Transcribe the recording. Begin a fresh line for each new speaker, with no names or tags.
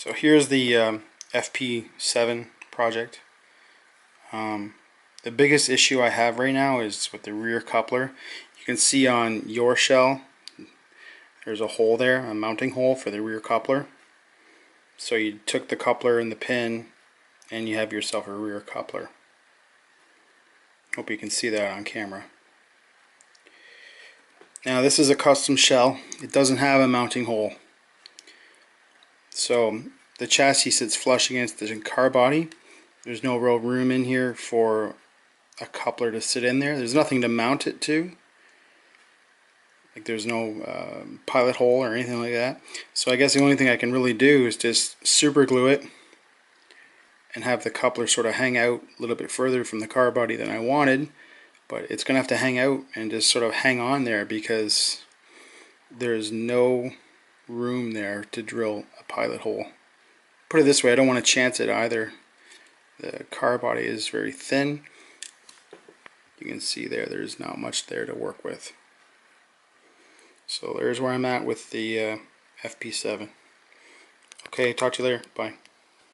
So here's the FP7 project. The biggest issue I have right now is with the rear coupler. You can see on your shell there's a hole there, a mounting hole for the rear coupler. So you took the coupler and the pin and you have yourself a rear coupler. Hope you can see that on camera. Now this is a custom shell. It doesn't have a mounting hole. So the chassis sits flush against the car body. There's no real room in here for a coupler to sit in there. There's nothing to mount it to. Like there's no pilot hole or anything like that. So I guess the only thing I can really do is just super glue it and have the coupler sort of hang out a little bit further from the car body than I wanted. But it's going to have to hang out and just sort of hang on there because there's no room there to drill a pilot hole. Put it this way, I don't want to chance it either. The car body is very thin. You can see there's not much there to work with. So there's where I'm at with the FP7. Okay, talk to you later. Bye.